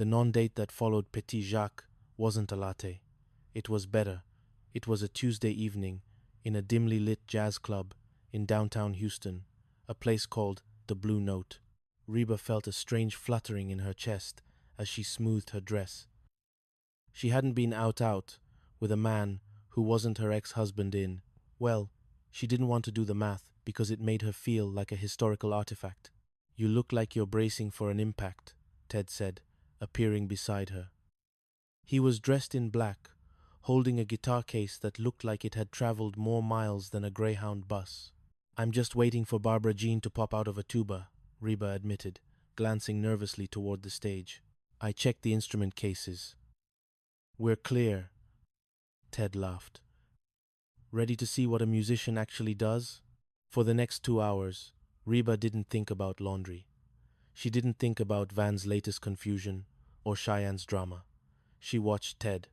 The non-date that followed Petit Jacques wasn't a latte. It was better. It was a Tuesday evening in a dimly lit jazz club in downtown Houston, a place called the Blue Note. Reba felt a strange fluttering in her chest as she smoothed her dress. She hadn't been out with a man who wasn't her ex-husband in, well, she didn't want to do the math because it made her feel like a historical artifact. "You look like you're bracing for an impact," Ted said, appearing beside her. He was dressed in black, holding a guitar case that looked like it had traveled more miles than a Greyhound bus. "I'm just waiting for Barbara Jean to pop out of a tuba," Reba admitted, glancing nervously toward the stage. "I checked the instrument cases. We're clear." Ted laughed. "Ready to see what a musician actually does?" For the next 2 hours, Reba didn't think about laundry. She didn't think about Van's latest confusion or Cheyenne's drama. She watched Ted.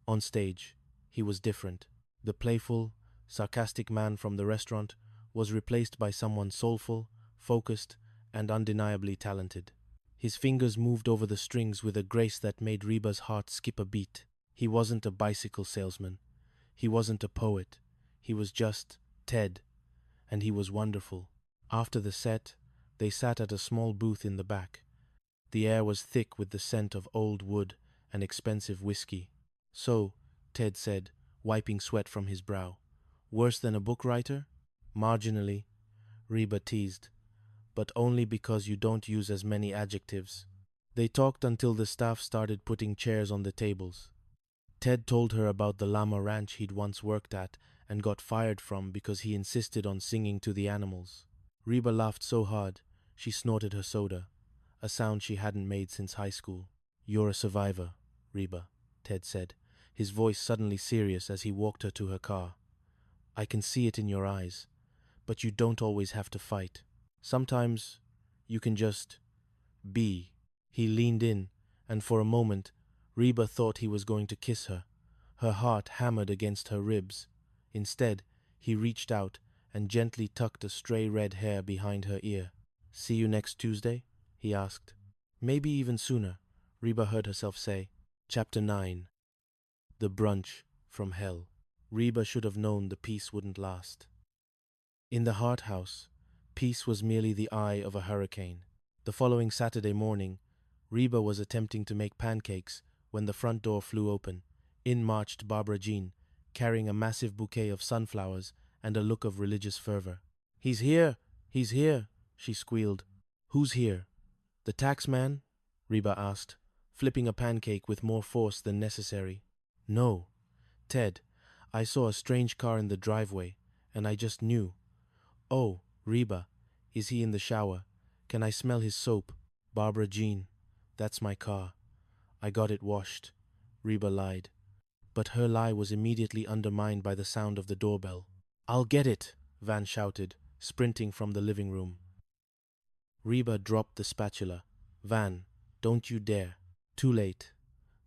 On stage, he was different. The playful, sarcastic man from the restaurant was replaced by someone soulful, focused, and undeniably talented. His fingers moved over the strings with a grace that made Reba's heart skip a beat. He wasn't a bicycle salesman. He wasn't a poet. He was just Ted. And he was wonderful. After the set, they sat at a small booth in the back. The air was thick with the scent of old wood and expensive whiskey. "So," Ted said, wiping sweat from his brow, "worse than a book writer?" "Marginally," Reba teased, "but only because you don't use as many adjectives." They talked until the staff started putting chairs on the tables. Ted told her about the llama ranch he'd once worked at and got fired from because he insisted on singing to the animals. Reba laughed so hard, she snorted her soda, a sound she hadn't made since high school. "You're a survivor, Reba," Ted said, his voice suddenly serious as he walked her to her car. "I can see it in your eyes, but you don't always have to fight. Sometimes you can just be." He leaned in, and for a moment, Reba thought he was going to kiss her. Her heart hammered against her ribs. Instead, he reached out and gently tucked a stray red hair behind her ear. "See you next Tuesday?" he asked. "Maybe even sooner," Reba heard herself say. Chapter 9. The Brunch from Hell. Reba should have known the peace wouldn't last. In the Hart House, peace was merely the eye of a hurricane. The following Saturday morning, Reba was attempting to make pancakes when the front door flew open. In marched Barbara Jean, carrying a massive bouquet of sunflowers and a look of religious fervor. "He's here! He's here!" she squealed. "Who's here? The tax man?" Reba asked, flipping a pancake with more force than necessary. "No. Ted, I saw a strange car in the driveway, and I just knew." "Oh, Reba, is he in the shower? Can I smell his soap?" "Barbara Jean, that's my car. I got it washed," Reba lied. But her lie was immediately undermined by the sound of the doorbell. "I'll get it," Van shouted, sprinting from the living room. Reba dropped the spatula. "Van, don't you dare." Too late.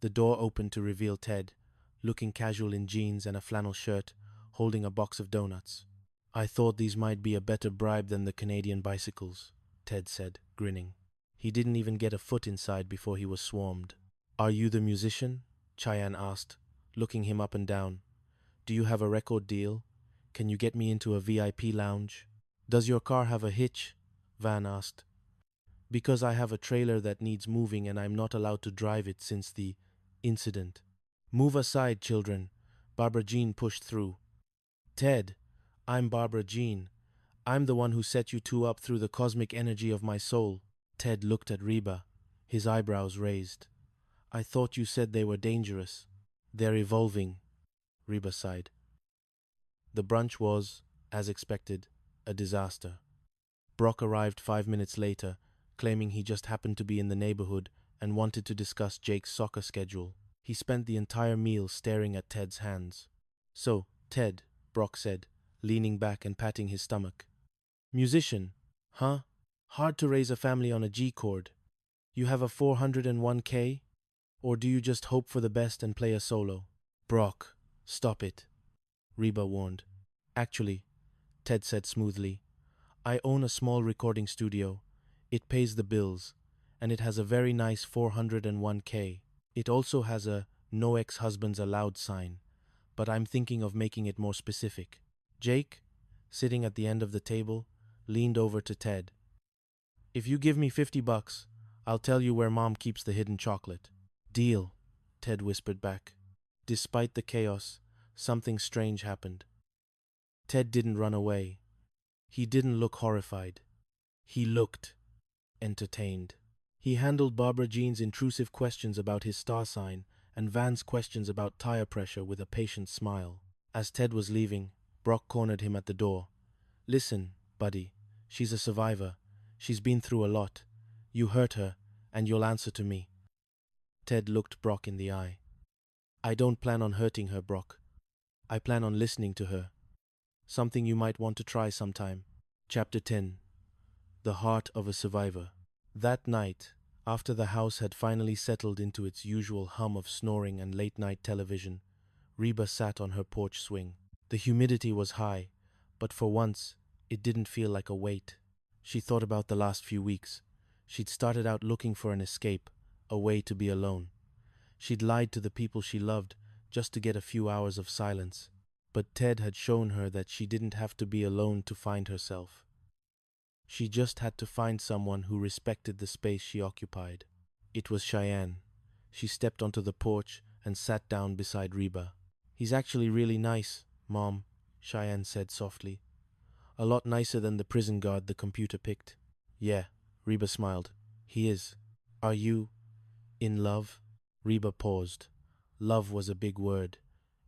The door opened to reveal Ted, looking casual in jeans and a flannel shirt, holding a box of donuts. "I thought these might be a better bribe than the Canadian bicycles," Ted said, grinning. He didn't even get a foot inside before he was swarmed. "Are you the musician?" Cheyenne asked, looking him up and down. "Do you have a record deal? Can you get me into a VIP lounge?" "Does your car have a hitch?" Van asked. "Because I have a trailer that needs moving and I'm not allowed to drive it since the incident." "Move aside, children." Barbara Jean pushed through. "Ted, I'm Barbara Jean. I'm the one who set you two up through the cosmic energy of my soul." Ted looked at Reba, his eyebrows raised. "I thought you said they were dangerous." "They're evolving," Reba sighed. The brunch was, as expected, a disaster. Brock arrived 5 minutes later, claiming he just happened to be in the neighborhood and wanted to discuss Jake's soccer schedule. He spent the entire meal staring at Ted's hands. "So, Ted," Brock said, leaning back and patting his stomach. "Musician, huh? Hard to raise a family on a G chord. You have a 401k? Or do you just hope for the best and play a solo?" "Brock, stop it," Reba warned. "Actually," Ted said smoothly, "I own a small recording studio. It pays the bills, and it has a very nice 401k. It also has a no ex-husbands allowed sign, but I'm thinking of making it more specific. Jake, sitting at the end of the table, leaned over to Ted. If you give me $50, I'll tell you where Mom keeps the hidden chocolate. Deal, Ted whispered back. Despite the chaos, something strange happened. Ted didn't run away. He didn't look horrified. He looked entertained. He handled Barbara Jean's intrusive questions about his star sign and Van's questions about tire pressure with a patient smile. As Ted was leaving, Brock cornered him at the door. Listen, buddy, she's a survivor. She's been through a lot. You hurt her, and you'll answer to me. Ted looked Brock in the eye. I don't plan on hurting her, Brock. I plan on listening to her. Something you might want to try sometime. Chapter 10. The Heart of a Survivor. That night, after the house had finally settled into its usual hum of snoring and late-night television, Reba sat on her porch swing. The humidity was high, but for once, it didn't feel like a weight. She thought about the last few weeks. She'd started out looking for an escape, a way to be alone. She'd lied to the people she loved just to get a few hours of silence. But Ted had shown her that she didn't have to be alone to find herself. She just had to find someone who respected the space she occupied. It was Cheyenne. She stepped onto the porch and sat down beside Reba. He's actually really nice, Mom, Cheyenne said softly. A lot nicer than the prison guard the computer picked. Yeah, Reba smiled. He is. Are you in love? Reba paused. Love was a big word.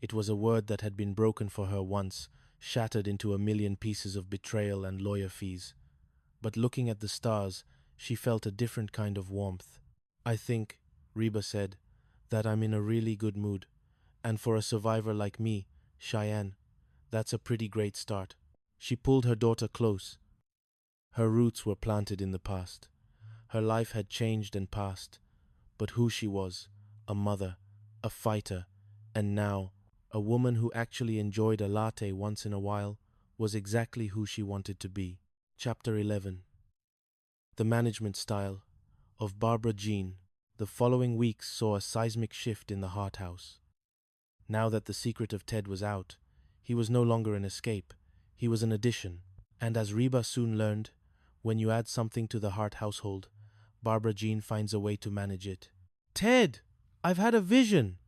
It was a word that had been broken for her once, shattered into a million pieces of betrayal and lawyer fees. But looking at the stars, she felt a different kind of warmth. I think, Reba said, that I'm in a really good mood. And for a survivor like me, Cheyenne, that's a pretty great start. She pulled her daughter close. Her roots were planted in the past. Her life had changed and passed. But who she was, a mother, a fighter, and now, a woman who actually enjoyed a latte once in a while, was exactly who she wanted to be. Chapter 11. The management style of Barbara Jean. The following weeks saw a seismic shift in the Hart House. Now that the secret of Ted was out, he was no longer an escape, he was an addition. And as Reba soon learned, when you add something to the Hart household, Barbara Jean finds a way to manage it. Ted, I've had a vision,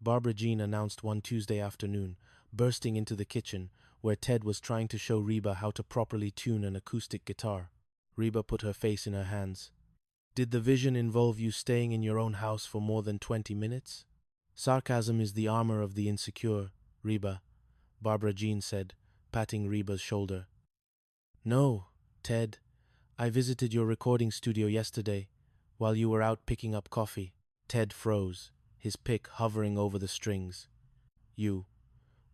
Barbara Jean announced one Tuesday afternoon, bursting into the kitchen, where Ted was trying to show Reba how to properly tune an acoustic guitar. Reba put her face in her hands. Did the vision involve you staying in your own house for more than 20 minutes? Sarcasm is the armor of the insecure, Reba, Barbara Jean said, patting Reba's shoulder. No, Ted. I visited your recording studio yesterday, while you were out picking up coffee. Ted froze, his pick hovering over the strings. You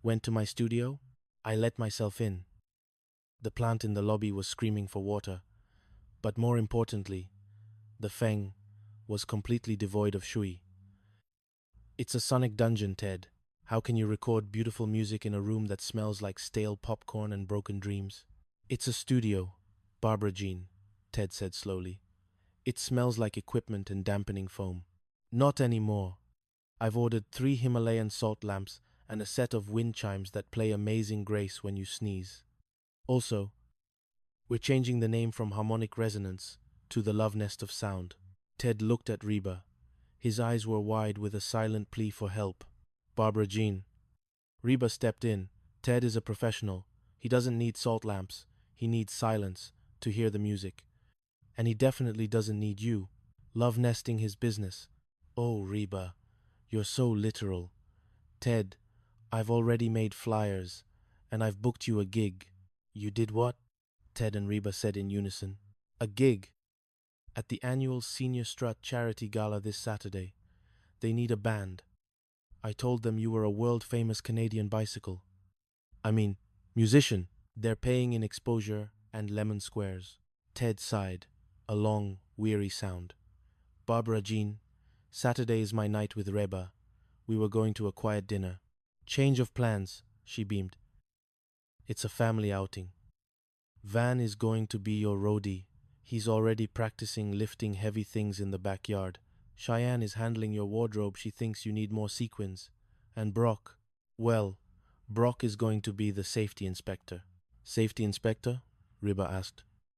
went to my studio? I let myself in. The plant in the lobby was screaming for water, but more importantly, the Feng was completely devoid of shui. It's a sonic dungeon, Ted. How can you record beautiful music in a room that smells like stale popcorn and broken dreams? It's a studio, Barbara Jean, Ted said slowly. It smells like equipment and dampening foam. Not anymore. I've ordered 3 Himalayan salt lamps and a set of wind chimes that play Amazing Grace when you sneeze. Also, we're changing the name from Harmonic Resonance to the Love Nest of Sound. Ted looked at Reba. His eyes were wide with a silent plea for help. Barbara Jean. Reba stepped in. Ted is a professional. He doesn't need salt lamps. He needs silence to hear the music. And he definitely doesn't need you. Love nesting his business. Oh, Reba, you're so literal. Ted, I've already made flyers, and I've booked you a gig. You did what? Ted and Reba said in unison. A gig. At the annual Senior Strut Charity Gala this Saturday. They need a band. I told them you were a world-famous Canadian musician. They're paying in exposure and lemon squares. Ted sighed, a long, weary sound. Barbara Jean, Saturday is my night with Reba. We were going to a quiet dinner. Change of plans, she beamed. It's a family outing. Van is going to be your roadie. He's already practicing lifting heavy things in the backyard. Cheyenne is handling your wardrobe. She thinks you need more sequins. And Brock, well, Brock is going to be the safety inspector. Safety inspector? Reba asked.